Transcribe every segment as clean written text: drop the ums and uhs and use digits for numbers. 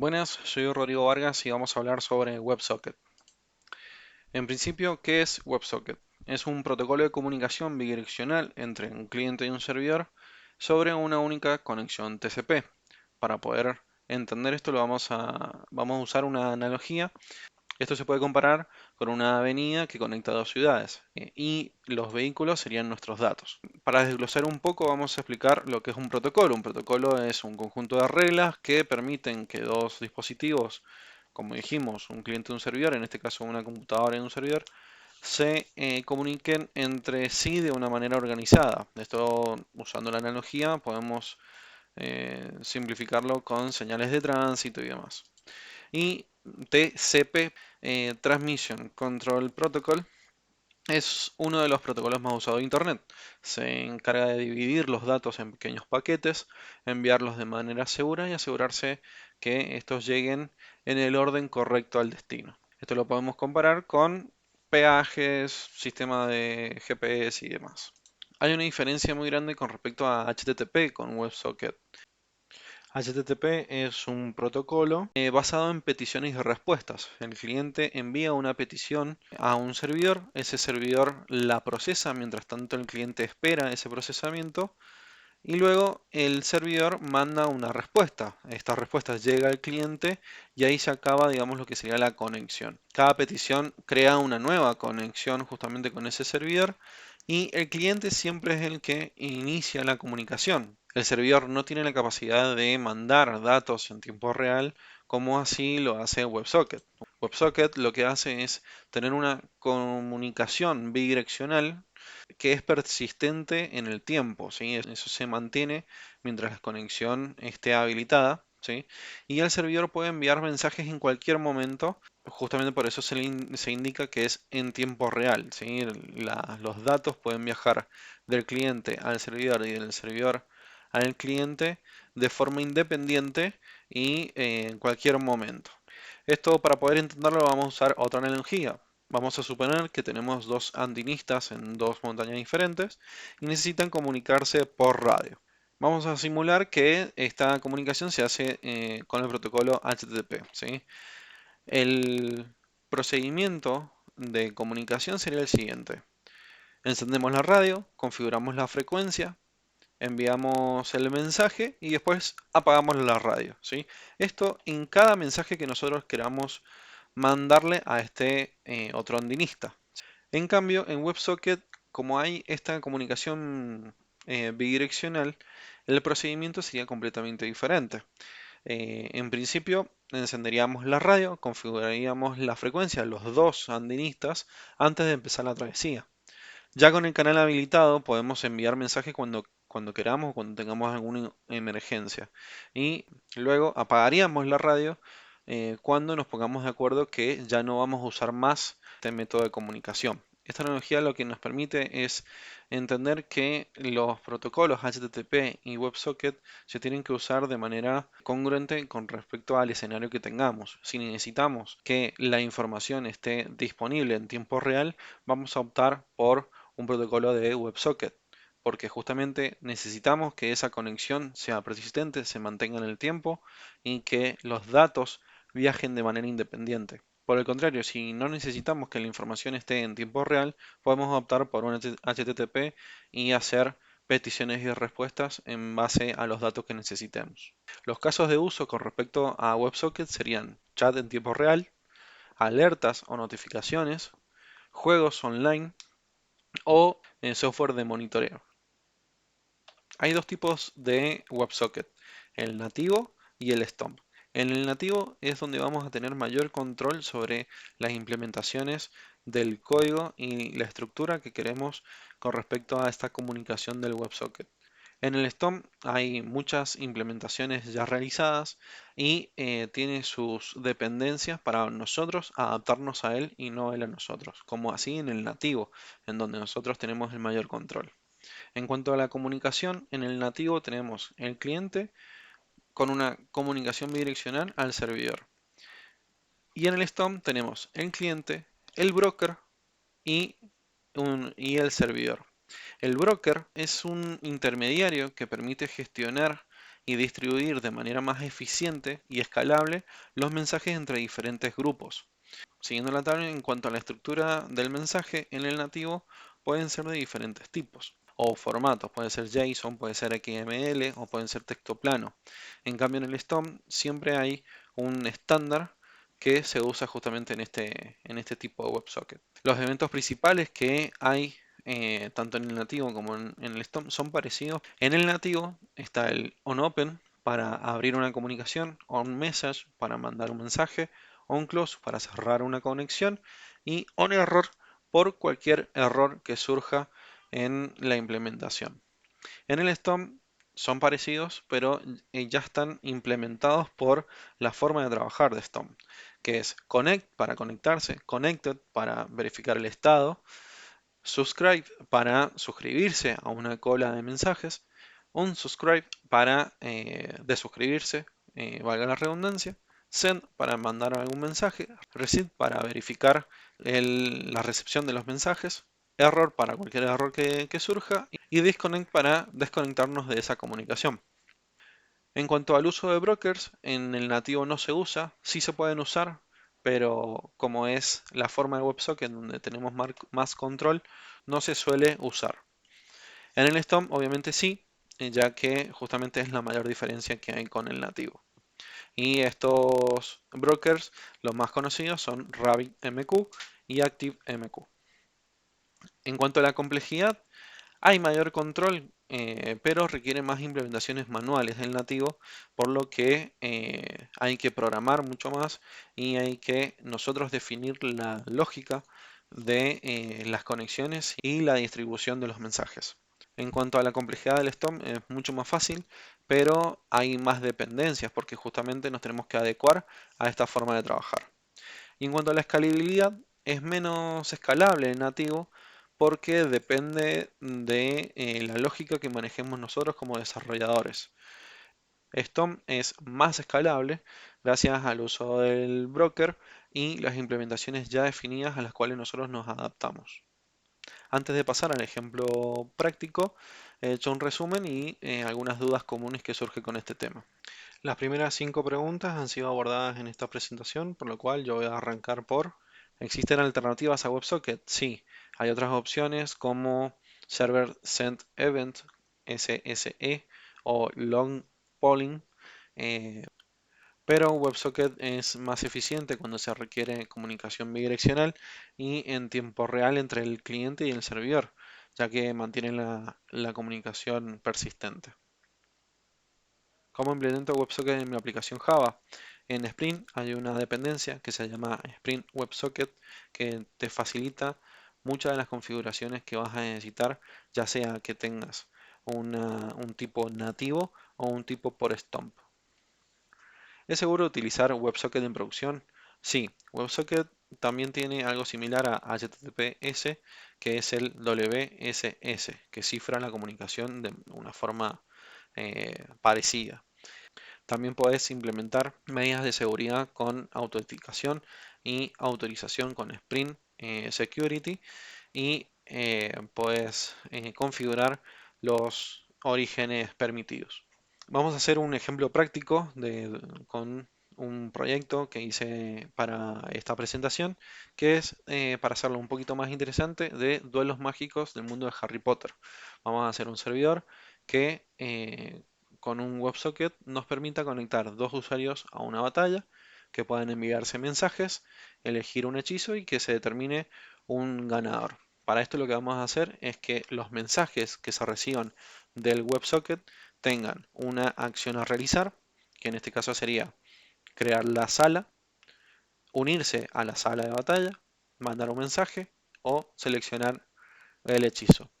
Buenas, soy Rodrigo Vargas y vamos a hablar sobre WebSocket. En principio, ¿qué es WebSocket? Es un protocolo de comunicación bidireccional entre un cliente y un servidor sobre una única conexión TCP. Para poder entender esto, vamos a usar una analogía. Esto se puede comparar con una avenida que conecta dos ciudades y los vehículos serían nuestros datos. Para desglosar un poco, vamos a explicar lo que es un protocolo. Un protocolo es un conjunto de reglas que permiten que dos dispositivos, como dijimos, un cliente y un servidor, en este caso una computadora y un servidor, se comuniquen entre sí de una manera organizada. Esto, usando la analogía, podemos simplificarlo con señales de tránsito y demás. Y TCP, Transmission Control Protocol, es uno de los protocolos más usados de Internet. Se encarga de dividir los datos en pequeños paquetes, enviarlos de manera segura y asegurarse que estos lleguen en el orden correcto al destino. Esto lo podemos comparar con peajes, sistema de GPS y demás. Hay una diferencia muy grande con respecto a HTTP con WebSocket. HTTP es un protocolo basado en peticiones y respuestas. El cliente envía una petición a un servidor, ese servidor la procesa, mientras tanto el cliente espera ese procesamiento y luego el servidor manda una respuesta. Esta respuesta llega al cliente y ahí se acaba, digamos, lo que sería la conexión. Cada petición crea una nueva conexión justamente con ese servidor y el cliente siempre es el que inicia la comunicación. El servidor no tiene la capacidad de mandar datos en tiempo real como así lo hace WebSocket. WebSocket lo que hace es tener una comunicación bidireccional que es persistente en el tiempo, ¿sí? Eso se mantiene mientras la conexión esté habilitada, ¿sí? Y el servidor puede enviar mensajes en cualquier momento, justamente por eso se indica que es en tiempo real, ¿sí? Los datos pueden viajar del cliente al servidor y del servidor al cliente de forma independiente y en cualquier momento. Esto, para poder entenderlo, vamos a usar otra analogía. Vamos a suponer que tenemos dos andinistas en dos montañas diferentes y necesitan comunicarse por radio. Vamos a simular que esta comunicación se hace con el protocolo HTTP, ¿sí? El procedimiento de comunicación sería el siguiente. Encendemos la radio, configuramos la frecuencia, enviamos el mensaje y después apagamos la radio, ¿sí? Esto en cada mensaje que nosotros queramos mandarle a este otro andinista. En cambio, en WebSocket, como hay esta comunicación bidireccional, el procedimiento sería completamente diferente. En principio, encenderíamos la radio, configuraríamos la frecuencia, los dos andinistas, antes de empezar la travesía. Ya con el canal habilitado podemos enviar mensajes cuando queramos o cuando tengamos alguna emergencia. Y luego apagaríamos la radio cuando nos pongamos de acuerdo que ya no vamos a usar más este método de comunicación. Esta tecnología lo que nos permite es entender que los protocolos HTTP y WebSocket se tienen que usar de manera congruente con respecto al escenario que tengamos. Si necesitamos que la información esté disponible en tiempo real, vamos a optar por un protocolo de WebSocket, porque justamente necesitamos que esa conexión sea persistente, se mantenga en el tiempo y que los datos viajen de manera independiente. Por el contrario, si no necesitamos que la información esté en tiempo real, podemos optar por un HTTP y hacer peticiones y respuestas en base a los datos que necesitemos. Los casos de uso con respecto a WebSocket serían chat en tiempo real, alertas o notificaciones, juegos online, o en software de monitoreo. Hay dos tipos de WebSocket, el nativo y el Stomp. En el nativo es donde vamos a tener mayor control sobre las implementaciones del código y la estructura que queremos con respecto a esta comunicación del WebSocket. En el Stomp hay muchas implementaciones ya realizadas y tiene sus dependencias para nosotros adaptarnos a él y no él a nosotros, como así en el nativo, en donde nosotros tenemos el mayor control. En cuanto a la comunicación, en el nativo tenemos el cliente con una comunicación bidireccional al servidor. Y en el Stomp tenemos el cliente, el broker y, y el servidor. El broker es un intermediario que permite gestionar y distribuir de manera más eficiente y escalable los mensajes entre diferentes grupos. Siguiendo la tabla, en cuanto a la estructura del mensaje en el nativo, pueden ser de diferentes tipos o formatos. Puede ser JSON, puede ser XML o pueden ser texto plano. En cambio, en el STOM siempre hay un estándar que se usa justamente en este tipo de WebSocket. Los eventos principales que hay tanto en el nativo como en el STOM son parecidos. En el nativo está el onOpen para abrir una comunicación, onMessage para mandar un mensaje, onClose para cerrar una conexión y onError por cualquier error que surja en la implementación. En el STOM son parecidos, pero ya están implementados por la forma de trabajar de STOM, que es connect para conectarse, connected para verificar el estado, subscribe para suscribirse a una cola de mensajes, unsubscribe para desuscribirse, valga la redundancia, send para mandar algún mensaje, receive para verificar la recepción de los mensajes, error para cualquier error que surja y disconnect para desconectarnos de esa comunicación. En cuanto al uso de brokers, en el nativo no se usa, sí se pueden usar, pero como es la forma de WebSocket donde tenemos más control, no se suele usar. En el STOM obviamente sí, ya que justamente es la mayor diferencia que hay con el nativo. Y estos brokers, los más conocidos son RabbitMQ y ActiveMQ. En cuanto a la complejidad, hay mayor control, pero requiere más implementaciones manuales del nativo, por lo que hay que programar mucho más y hay que nosotros definir la lógica de las conexiones y la distribución de los mensajes. En cuanto a la complejidad del STOM, es mucho más fácil, pero hay más dependencias porque justamente nos tenemos que adecuar a esta forma de trabajar. Y en cuanto a la escalabilidad, es menos escalable el nativo porque depende de la lógica que manejemos nosotros como desarrolladores. STOM es más escalable gracias al uso del broker y las implementaciones ya definidas a las cuales nosotros nos adaptamos. Antes de pasar al ejemplo práctico, he hecho un resumen y algunas dudas comunes que surgen con este tema. Las primeras 5 preguntas han sido abordadas en esta presentación, por lo cual yo voy a arrancar por ¿existen alternativas a WebSocket? Sí, hay otras opciones como Server Send Event, SSE o Long Polling, eh, pero WebSocket es más eficiente cuando se requiere comunicación bidireccional y en tiempo real entre el cliente y el servidor, ya que mantiene la comunicación persistente. ¿Cómo implemento WebSocket en mi aplicación Java? En Spring hay una dependencia que se llama Spring WebSocket que te facilita muchas de las configuraciones que vas a necesitar, ya sea que tengas un tipo nativo o un tipo por stomp. ¿Es seguro utilizar WebSocket en producción? Sí, WebSocket también tiene algo similar a HTTPS, que es el WSS, que cifra la comunicación de una forma parecida. También puedes implementar medidas de seguridad con autenticación y autorización con Spring Security y puedes configurar los orígenes permitidos. Vamos a hacer un ejemplo práctico con un proyecto que hice para esta presentación, que es para hacerlo un poquito más interesante de duelos mágicos del mundo de Harry Potter. Vamos a hacer un servidor que con un WebSocket nos permita conectar dos usuarios a una batalla, que puedan enviarse mensajes, elegir un hechizo y que se determine un ganador. Para esto lo que vamos a hacer es que los mensajes que se reciban del WebSocket tengan una acción a realizar, que en este caso sería crear la sala, unirse a la sala de batalla, mandar un mensaje o seleccionar el hechizo.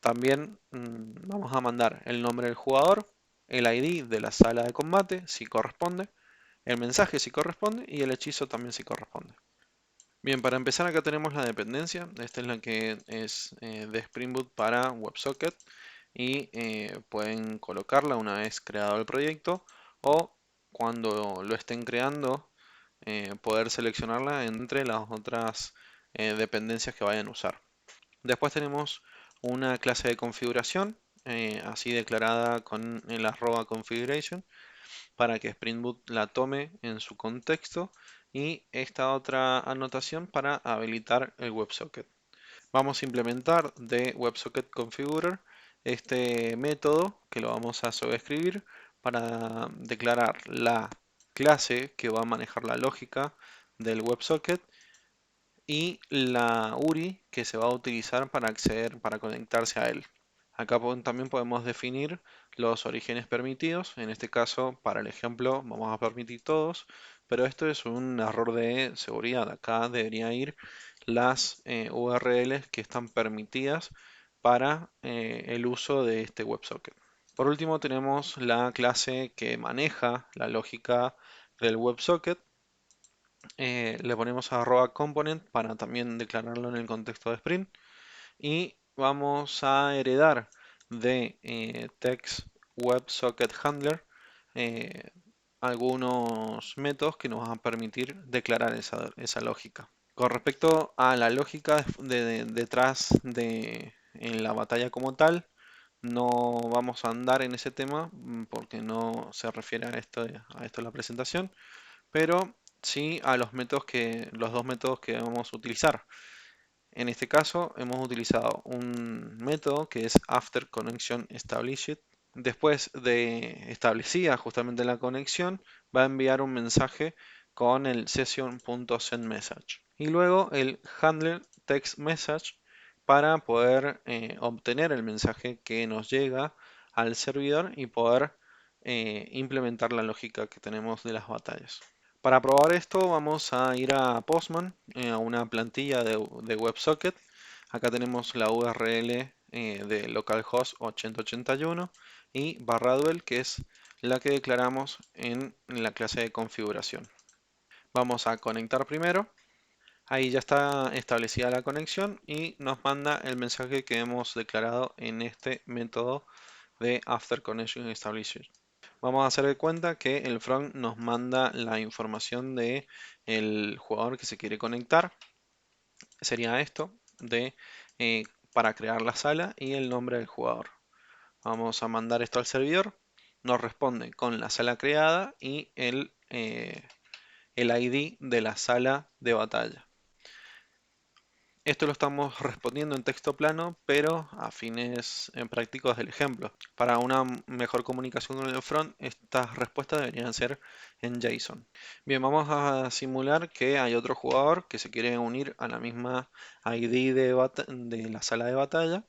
También vamos a mandar el nombre del jugador, el ID de la sala de combate si corresponde, el mensaje si corresponde y el hechizo también si corresponde. Bien, para empezar acá tenemos la dependencia. Esta es la que es de Spring Boot para WebSocket y pueden colocarla una vez creado el proyecto o cuando lo estén creando poder seleccionarla entre las otras dependencias que vayan a usar. Después tenemos una clase de configuración así declarada con el arroba configuration para que Spring Boot la tome en su contexto y esta otra anotación para habilitar el WebSocket. Vamos a implementar de WebSocket Configurer este método que lo vamos a sobreescribir para declarar la clase que va a manejar la lógica del WebSocket y la URI que se va a utilizar para acceder, para conectarse a él. Acá también podemos definir los orígenes permitidos. En este caso, para el ejemplo, vamos a permitir todos, pero esto es un error de seguridad. Acá debería ir las URLs que están permitidas para el uso de este WebSocket. Por último, tenemos la clase que maneja la lógica del WebSocket. Le ponemos arroba component para también declararlo en el contexto de Spring y vamos a heredar de text WebSocket Handler eh, algunos métodos que nos van a permitir declarar esa lógica. Con respecto a la lógica detrás de en la batalla como tal, no vamos a andar en ese tema porque no se refiere a esto la presentación, pero sí a los dos métodos que vamos a utilizar. En este caso hemos utilizado un método que es After Connection Established. Después de establecida justamente la conexión, va a enviar un mensaje con el session.sendMessage. Y luego el handler text message para poder obtener el mensaje que nos llega al servidor y poder implementar la lógica que tenemos de las batallas. Para probar esto vamos a ir a Postman, a una plantilla de WebSocket. Acá tenemos la URL de localhost 8081 y /duel, que es la que declaramos en la clase de configuración. Vamos a conectar primero. Ahí ya está establecida la conexión y nos manda el mensaje que hemos declarado en este método de After Connection Established. Vamos a hacer de cuenta que el front nos manda la información de el jugador que se quiere conectar. Sería esto de para crear la sala y el nombre del jugador. Vamos a mandar esto al servidor. Nos responde con la sala creada y el ID de la sala de batalla. Esto lo estamos respondiendo en texto plano, pero a fines prácticos del ejemplo. Para una mejor comunicación con el front, estas respuestas deberían ser en JSON. Bien, vamos a simular que hay otro jugador que se quiere unir a la misma ID de la sala de batalla.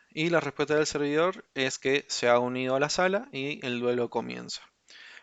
Y la respuesta del servidor es que se ha unido a la sala y el duelo comienza.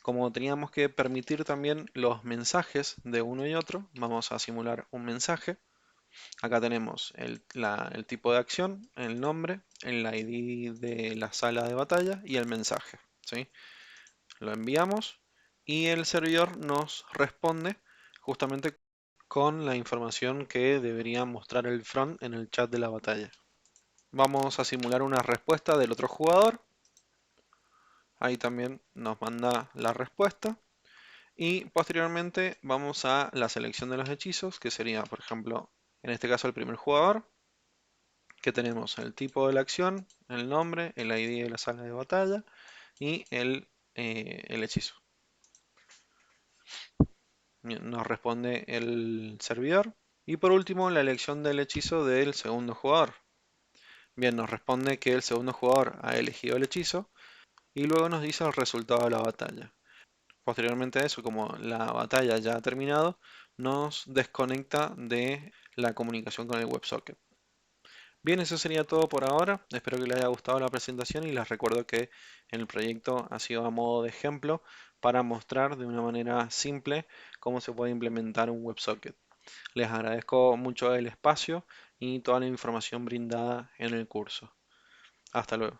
Como teníamos que permitir también los mensajes de uno y otro, vamos a simular un mensaje. Acá tenemos el tipo de acción, el nombre, el ID de la sala de batalla y el mensaje, ¿sí? Lo enviamos y el servidor nos responde justamente con la información que debería mostrar el front en el chat de la batalla. Vamos a simular una respuesta del otro jugador. Ahí también nos manda la respuesta. Y posteriormente vamos a la selección de los hechizos, que sería, por ejemplo, en este caso el primer jugador, que tenemos el tipo de la acción, el nombre, el ID de la sala de batalla y el hechizo. Nos responde el servidor. Y por último, la elección del hechizo del segundo jugador. Bien, nos responde que el segundo jugador ha elegido el hechizo y luego nos dice el resultado de la batalla. Posteriormente a eso, como la batalla ya ha terminado, nos desconecta de la comunicación con el WebSocket. Bien, eso sería todo por ahora. Espero que les haya gustado la presentación y les recuerdo que el proyecto ha sido a modo de ejemplo para mostrar de una manera simple cómo se puede implementar un WebSocket. Les agradezco mucho el espacio y toda la información brindada en el curso. Hasta luego.